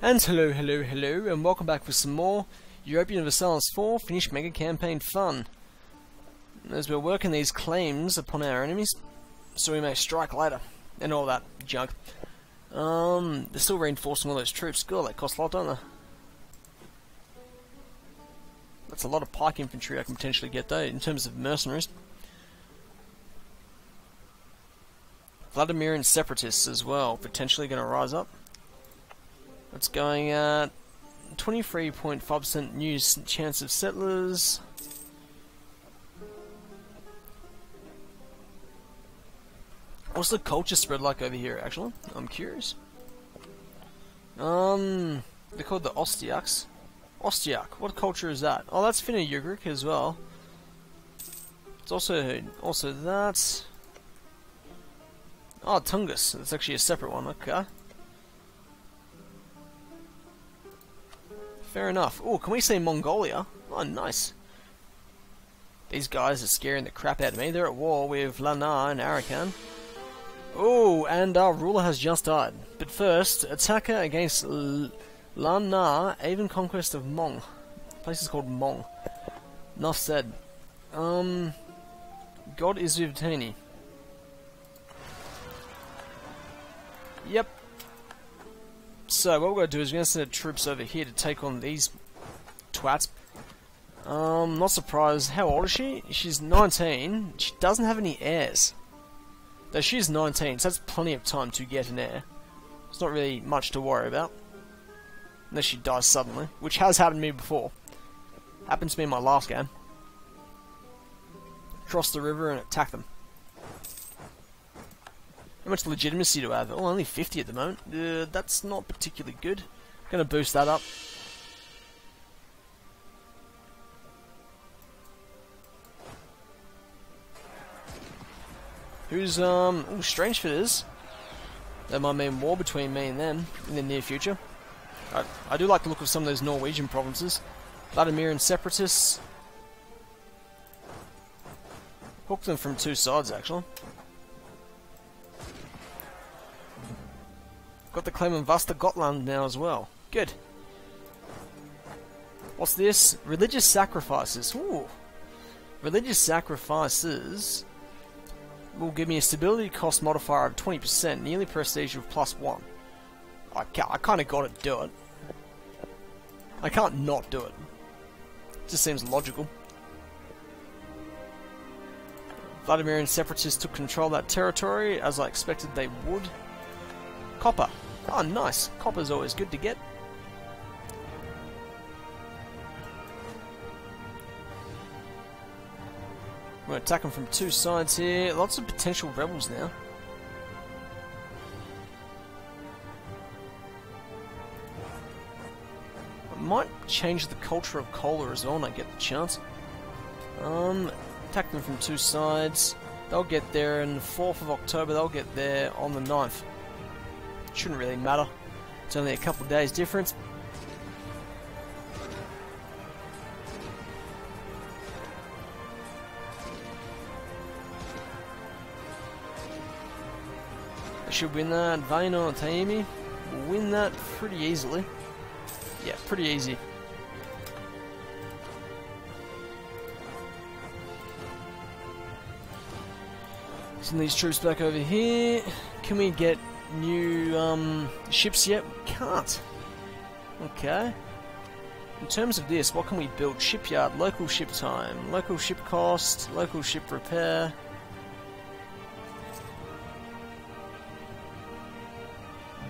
And hello, and welcome back for some more Europa Universalis 4 Finnish MegaCampaign fun. As we're working these claims upon our enemies, so we may strike later, and all that junk. They're still reinforcing all those troops. God, they cost a lot, don't they? That's a lot of pike infantry I can potentially get though, in terms of mercenaries. Vladimirian separatists as well, potentially going to rise up. It's going at 23.5% new chance of settlers. What's the culture spread like over here, actually? I'm curious. They're called the Ostiaks. Ostiak, what culture is that? Oh, that's Finno-Ugric as well. It's also that. Oh, Tungus. That's actually a separate one. Okay. Fair enough. Oh, can we say Mongolia? Oh, nice. These guys are scaring the crap out of me. They're at war with Lana and Arakan. Oh, and our ruler has just died. But first, attacker against Lana, even conquest of Mong. The place is called Mong. Enough said. God is with Tani. Yep. So what we're going to do is we're going to send troops over here to take on these twats. Not surprised. How old is she? She's 19. She doesn't have any heirs. Though she's 19, so that's plenty of time to get an heir. It's not really much to worry about. Unless she dies suddenly, which has happened to me before. Happened to me in my last game. Cross the river and attack them. How much legitimacy do I have? Oh, only 50 at the moment. That's not particularly good. Gonna boost that up. Who's, ooh, strange fit is. That might mean war between me and them in the near future. I do like the look of some of those Norwegian provinces. Vladimirian separatists. Hook them from two sides, actually. Got the claim on Gotland now as well. Good. What's this? Religious sacrifices. Ooh. Religious sacrifices will give me a stability cost modifier of 20%, nearly prestige of +1. I kind of got to do it. I can't not do it. Just seems logical. Vladimirian separatists took control of that territory, as I expected they would. Copper. Oh, nice. Copper's always good to get. We're going to attack them from two sides here. Lots of potential rebels now. I might change the culture of cola as well when I get the chance. Attack them from two sides. They'll get there on the 4th of October. They'll get there on the 9th. Shouldn't really matter. It's only a couple of days difference. They should win that. Vaino and Taimi will win that pretty easily. Yeah, pretty easy. Send these troops back over here. Can we get new ships yet? We can't. Okay. In terms of this, what can we build? Shipyard, local ship time, local ship cost, local ship repair.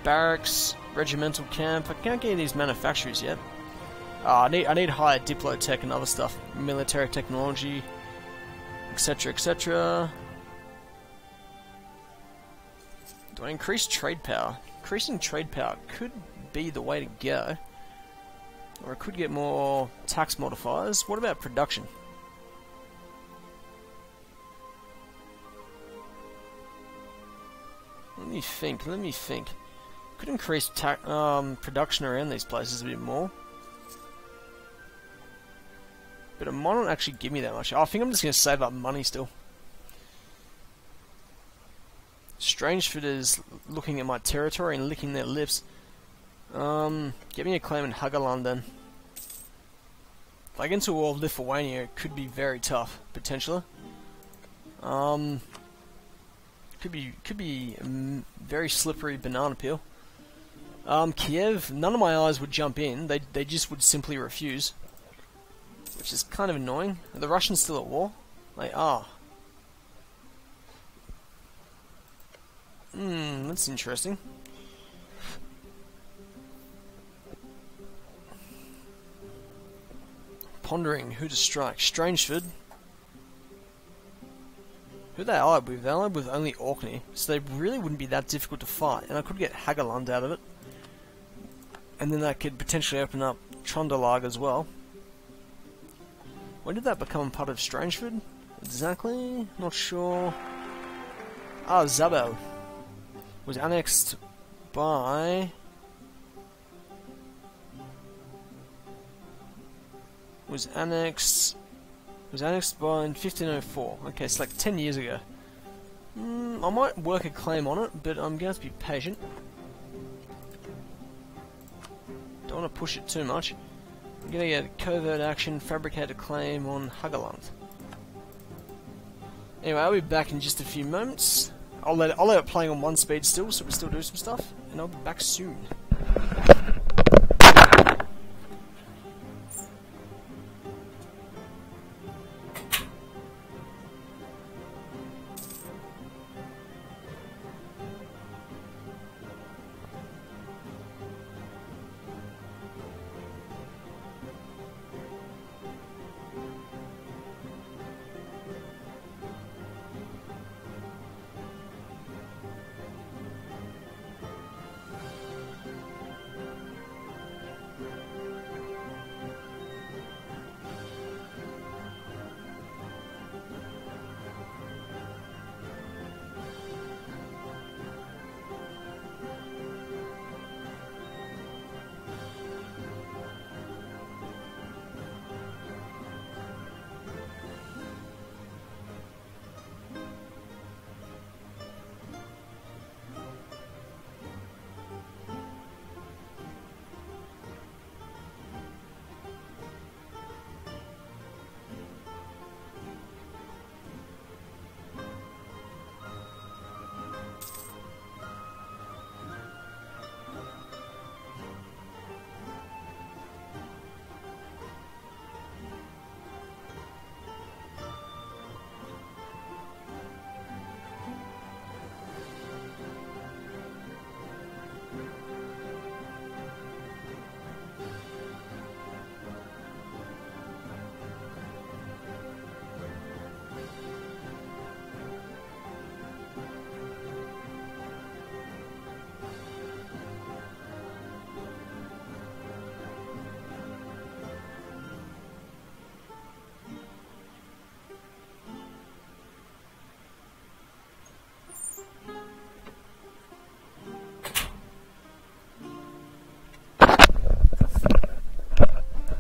Barracks, regimental camp. I can't get any of these manufacturers yet. I need higher diplotech and other stuff, military technology, etc., etc. Do I increase trade power? Increasing trade power could be the way to go. Or I could get more tax modifiers. What about production? Let me think. Could increase production around these places a bit more. But it might not actually give me that much. I think I'm just going to save up money still. Strange fit is looking at my territory and licking their lips. Get me a claim in Halogaland then. If I get into a war of Lithuania, it could be very tough, potentially. Could be very slippery banana peel. Kiev, none of my allies would jump in, they just would simply refuse. Which is kind of annoying. Are the Russians still at war? They are. That's interesting. Pondering who to strike. Strangeford. Who are they allied with? They're allied with only Orkney, so they really wouldn't be that difficult to fight, and I could get Halogaland out of it. And then that could potentially open up Trondelag as well. When did that become part of Strangeford? Exactly? Not sure. Ah, Zabel was annexed by... was annexed by in 1504. Okay, it's like 10 years ago. I might work a claim on it, but I'm going to have to be patient. Don't want to push it too much. I'm going to get covert action, fabricate a claim on Halogaland. Anyway, I'll be back in just a few moments. I'll let it playing on 1 speed still, so we still do some stuff, and I'll be back soon.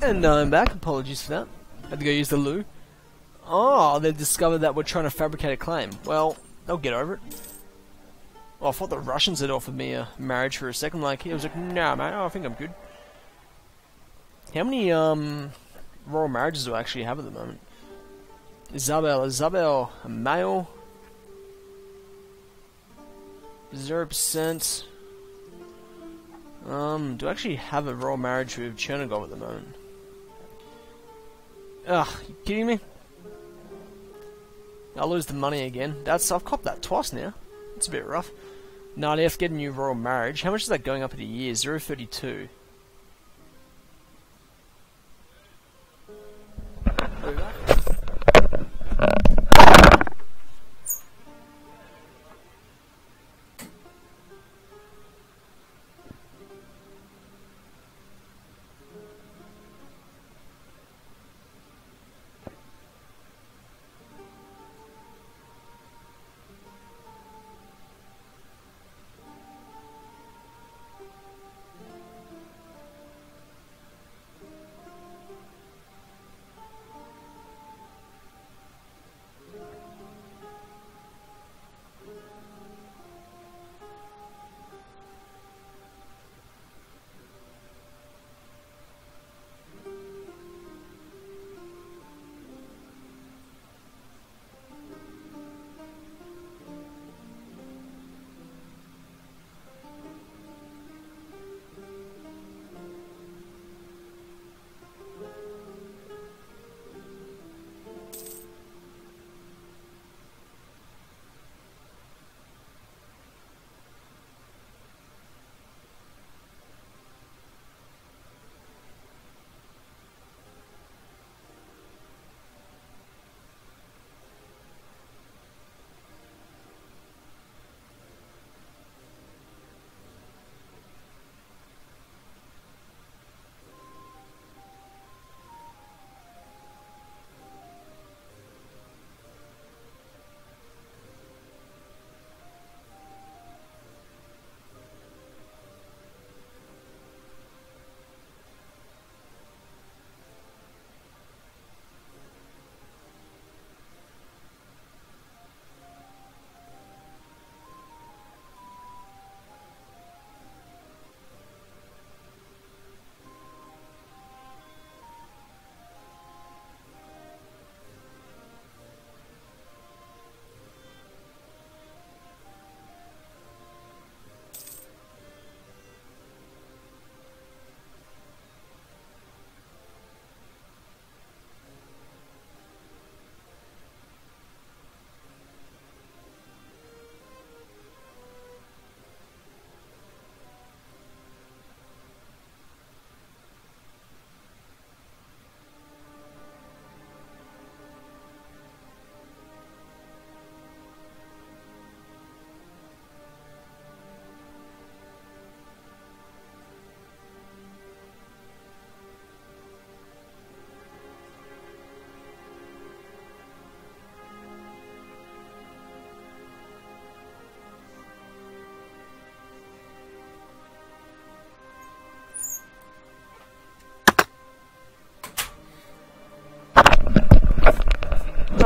And I'm back, apologies for that. Had to go use the loo. Oh, they've discovered that we're trying to fabricate a claim. Well, they'll get over it. Well, I thought the Russians had offered me a marriage for a second. Like, I was like, nah, man, I think I'm good. How many, royal marriages do I actually have at the moment? Isabel a male? 0%. Do I actually have a royal marriage with Chernigov at the moment? Ugh, you kidding me? I'll lose the money again. I've copped that twice now. It's a bit rough. No, I have to get a new royal marriage. How much is that going up in a year? 0.32.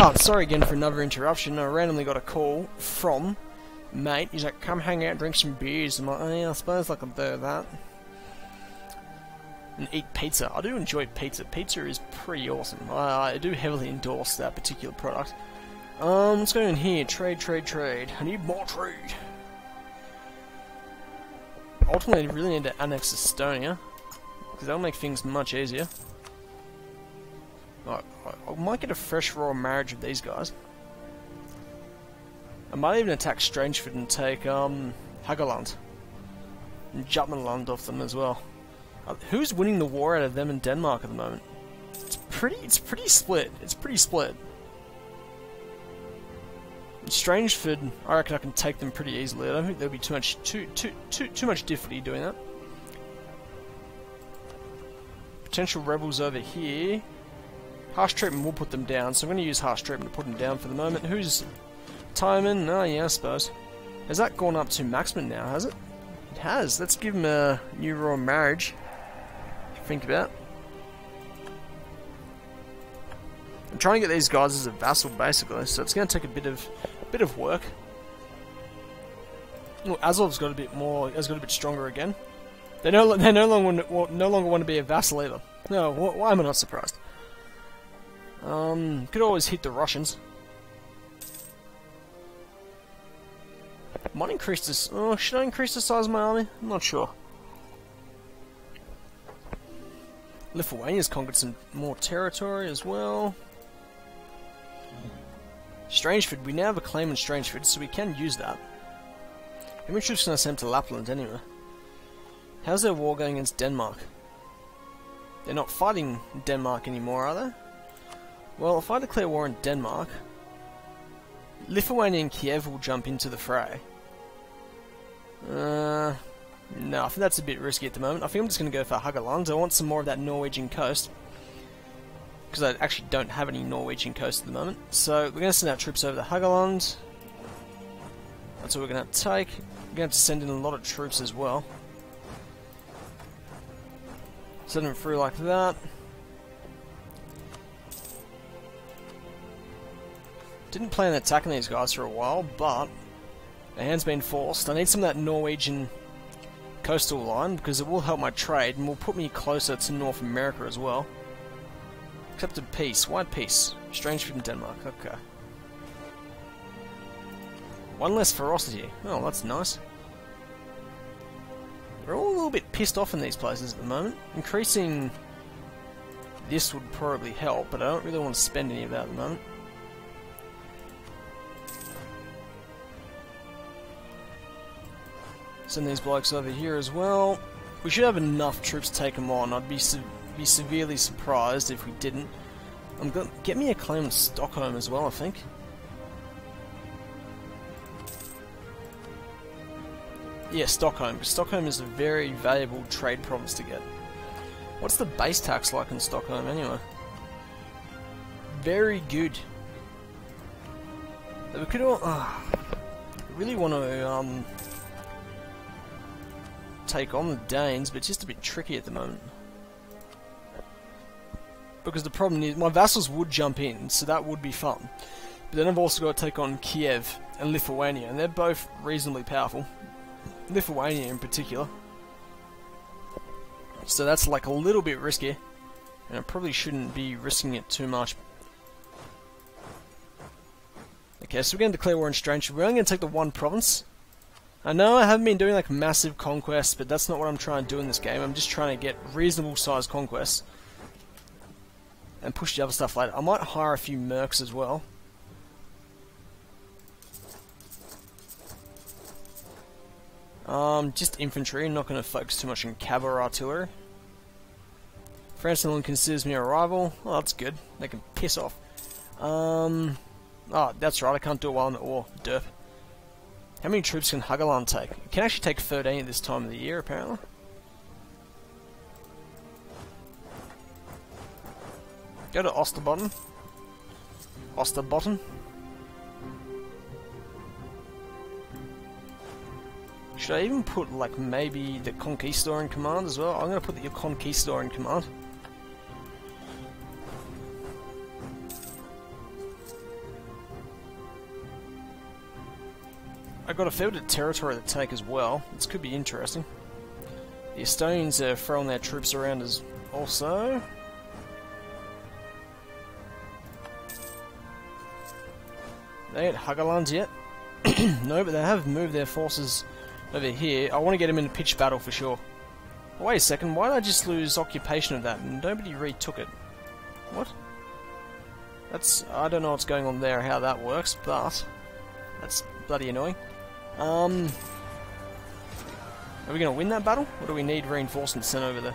Oh, sorry again for another interruption. I randomly got a call from mate. He's like, come hang out, drink some beers. I'm like, oh, yeah, I suppose I can do that. And eat pizza. I do enjoy pizza. Pizza is pretty awesome. I do heavily endorse that particular product. Let's go in here. Trade. I need more trade. Ultimately, I really need to annex Estonia, because that'll make things much easier. I might get a fresh royal marriage with these guys. I might even attack Strangeford and take Halogaland and Jutlandland off them as well. Who's winning the war out of them and Denmark at the moment? It's pretty split. Strangeford, I reckon I can take them pretty easily. I don't think there'll be too much difficulty doing that. Potential rebels over here. Harsh treatment will put them down, so I'm going to use harsh treatment to put them down for the moment. Who's Timon? Oh yeah, I suppose. Has that gone up to maximum now, has it? It has. Let's give him a new royal marriage. Think about. I'm trying to get these guys as a vassal, basically, so it's going to take a bit of work. Well, Azov's got a bit more. Has got a bit stronger again. They no longer want to be a vassal either. No, why am I not surprised? Could always hit the Russians. Might increase this. Oh, should I increase the size of my army? I'm not sure. Lithuania's conquered some more territory as well. Strangeford, we now have a claim on Strangeford, so we can use that. How many troops can I send to Lapland anyway? How's their war going against Denmark? They're not fighting Denmark anymore, are they? Well, if I declare war on Denmark, Lithuania and Kiev will jump into the fray. No, I think that's a bit risky at the moment. I think I'm just going to go for Halogaland. I want some more of that Norwegian coast, because I actually don't have any Norwegian coast at the moment. So we're going to send our troops over to Halogaland. That's what we're going to have to take. We're going to have to send in a lot of troops as well. Send them through like that. Didn't plan on attacking these guys for a while, but the hand's been forced. I need some of that Norwegian coastal line, because it will help my trade and will put me closer to North America as well. Accepted peace. Why peace? Strangeford in Denmark. Okay. One less ferocity. Oh, that's nice. They're all a little bit pissed off in these places at the moment. Increasing this would probably help, but I don't really want to spend any of that at the moment. Send these blokes over here as well. We should have enough troops to take them on. I'd be severely surprised if we didn't. I'm going to get me a claim in Stockholm as well, I think. Yeah, Stockholm. Because Stockholm is a very valuable trade province to get. What's the base tax like in Stockholm anyway? Very good. We could all. I really want to take on the Danes, but it's just a bit tricky at the moment. Because the problem is, my vassals would jump in, so that would be fun. But then I've also got to take on Kiev and Lithuania, and they're both reasonably powerful. Lithuania in particular. So that's like a little bit risky, and I probably shouldn't be risking it too much. Okay, so we're going to declare war on Strange. We're only going to take the one province. I know I haven't been doing like massive conquests, but that's not what I'm trying to do in this game. I'm just trying to get reasonable sized conquests and push the other stuff later. I might hire a few mercs as well. Just infantry. I'm not going to focus too much on cavalry or artillery. France no longer considers me a rival. Oh, that's good. They can piss off. Oh, that's right. I can't do it while I'm at war. Derp. How many troops can Halogaland take? It can actually take 13 at this time of the year, apparently. Go to Osterbotten. Osterbotten. Should I even put, like, maybe the Conquistador in command as well? I'm going to put the Conquistador in command. I got a fair bit of territory to take as well. This could be interesting. The Estonians are throwing their troops around as also. They ain't Halogaland yet. No, but they have moved their forces over here. I want to get them in a pitched battle for sure. Wait a second, why did I just lose occupation of that? Nobody retook it. What? That's... I don't know what's going on there, how that works, but... that's bloody annoying. Are we going to win that battle? Or do we need reinforcements sent over there?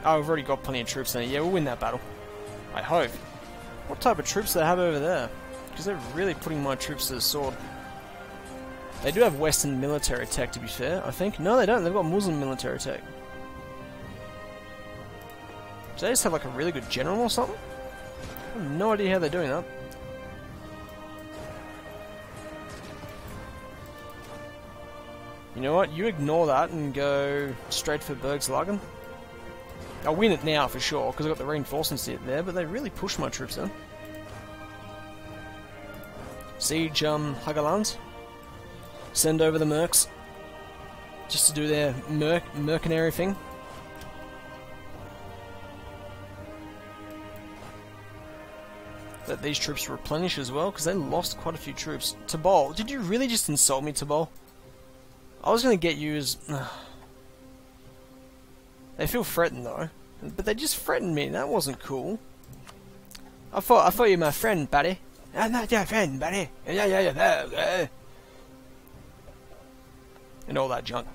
Oh, we've already got plenty of troops there. Yeah, we'll win that battle. I hope. What type of troops do they have over there? Because they're really putting my troops to the sword. They do have Western military tech, to be fair, I think. No, they don't. They've got Muslim military tech. Do they just have like a really good general or something? I have no idea how they're doing that. You know what? You ignore that and go straight for Halogaland. I'll win it now for sure, because I've got the reinforcements there, but they really pushed my troops in. Siege Halogaland. Send over the mercs. Just to do their mercenary thing. Let these troops replenish as well, because they lost quite a few troops. Tabol, did you really just insult me, Tabol? I was going to get you as... They feel threatened though, but they just threatened me. That wasn't cool. I thought you were my friend, buddy. I'm not your friend, buddy. And all that junk.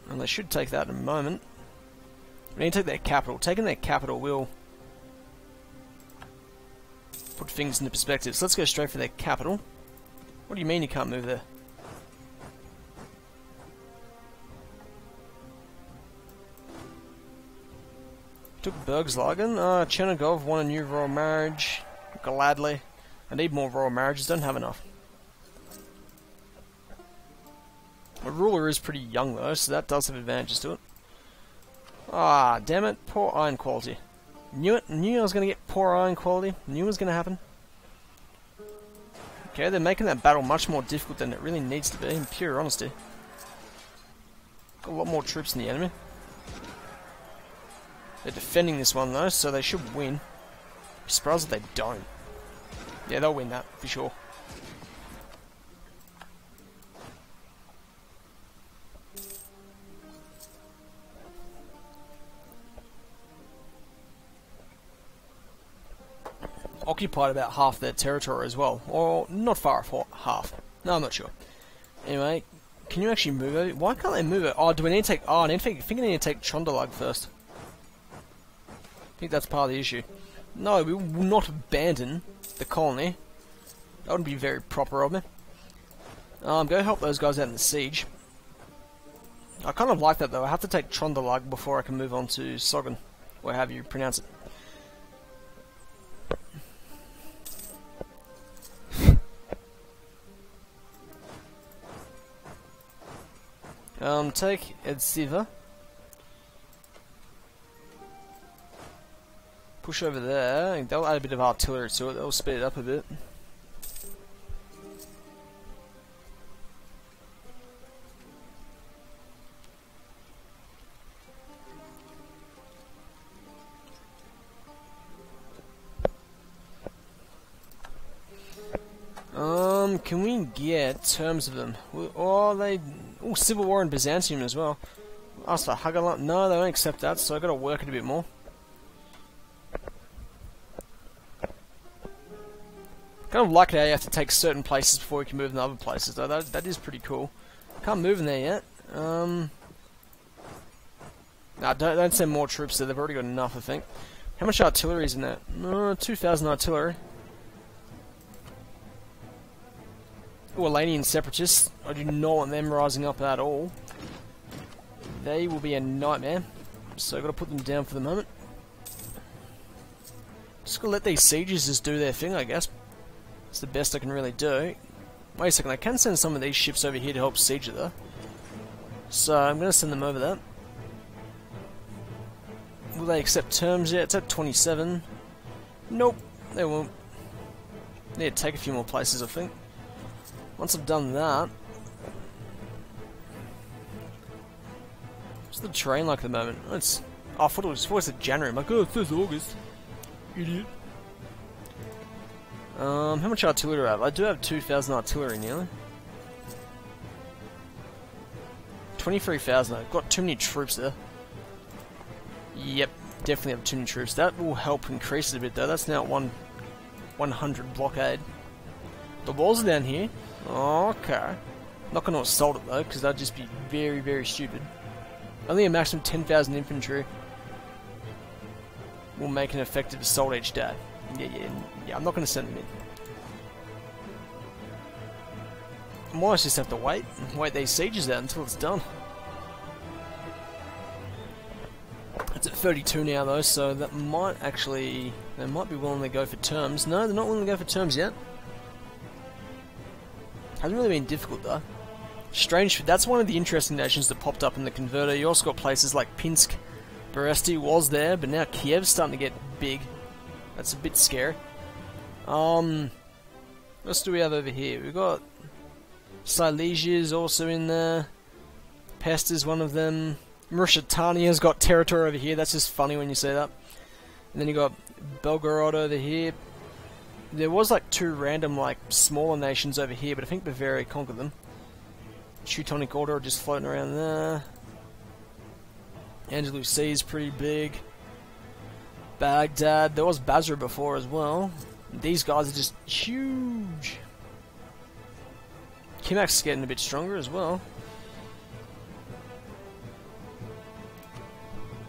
And they should take that in a moment. We need to take their capital. Taking their capital will put things into perspective. So let's go straight for their capital. What do you mean you can't move there? Took Halogaland. Chernigov won a new royal marriage. Gladly. I need more royal marriages. Don't have enough. My ruler is pretty young though, so that does have advantages to it. Ah, damn it. Poor iron quality. Knew it. Knew I was going to get poor iron quality. Knew it was going to happen. Okay, they're making that battle much more difficult than it really needs to be, in pure honesty. Got a lot more troops than the enemy. They're defending this one though, so they should win. I'm surprised that they don't. Yeah, they'll win that, for sure. Occupied about half their territory as well. Or, not far off half. No, I'm not sure. Anyway, can you actually move it? Why can't they move it? Oh, do we need to take... Oh, I think I need to take Trøndelag first. I think that's part of the issue. No, we will not abandon the colony. That wouldn't be very proper of me. Go help those guys out in the siege. I kind of like that though. I have to take Trøndelag before I can move on to Sogn, or however you pronounce it. Take Edsivor. Push over there. They'll add a bit of artillery to it. They'll speed it up a bit. Can we get terms of them? Or they... Oh, civil war in Byzantium as well. Ask for Halogaland. No, they won't accept that, so I've got to work it a bit more. Kind of like how you have to take certain places before you can move in other places, though. That is pretty cool. Can't move in there yet. Nah, don't send more troops there. They've already got enough, I think. How much artillery is in that? 2,000 artillery. Walanian separatists. I do not want them rising up at all. They will be a nightmare. So I've got to put them down for the moment. Just gonna let these sieges just do their thing, I guess. It's the best I can really do. Wait a second, I can send some of these ships over here to help siege it though. So I'm gonna send them over there. Will they accept terms yet? It's at 27. Nope, they won't. Need to take a few more places, I think. Once I've done that... What's the terrain like at the moment? It's... Oh, I thought it was January. I'm like, oh, it says August. Idiot. How much artillery do I have? I do have 2,000 artillery nearly. 23,000. I've got too many troops there. Yep, definitely have too many troops. That will help increase it a bit though. That's now at 100 blockade. The walls are down here. Okay. Not going to assault it though, because that'd just be very, very stupid. Only a maximum 10,000 infantry will make an effective assault each day. Yeah, I'm not going to send them in. I might just have to wait these sieges out until it's done. It's at 32 now though, so that might actually... They might be willing to go for terms. No, they're not willing to go for terms yet. Hasn't really been difficult though. Strange, that's one of the interesting nations that popped up in the converter. You also got places like Pinsk, Beresti was there, but now Kiev's starting to get big. That's a bit scary. What else do we have over here? We've got Silesia's also in there. Pest is one of them. Mauritania's got territory over here. That's just funny when you say that. And then you got Belgorod over here. There was like two random like smaller nations over here, but I think Bavaria conquered them. Teutonic Order just floating around there. Andalusia is pretty big. Baghdad. There was Basra before as well. These guys are just huge. Kimak's getting a bit stronger as well.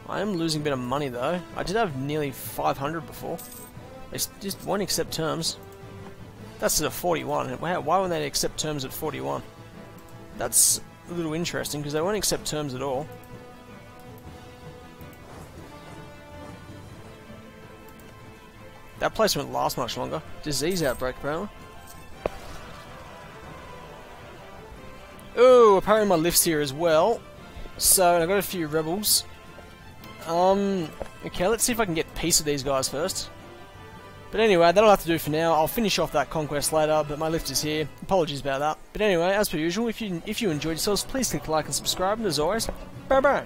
I am losing a bit of money though. I did have nearly 500 before. They just won't accept terms. That's at a 41. Why won't they accept terms at 41? That's a little interesting because they won't accept terms at all. That place won't last much longer. Disease outbreak, apparently. Oh, apparently my lift's here as well. So, I've got a few rebels. Okay, let's see if I can get peace with these guys first. But anyway, that'll have to do for now. I'll finish off that conquest later, but my lift is here. Apologies about that. But anyway, as per usual, if you enjoyed yourselves, please click like and subscribe, and as always, bye bye!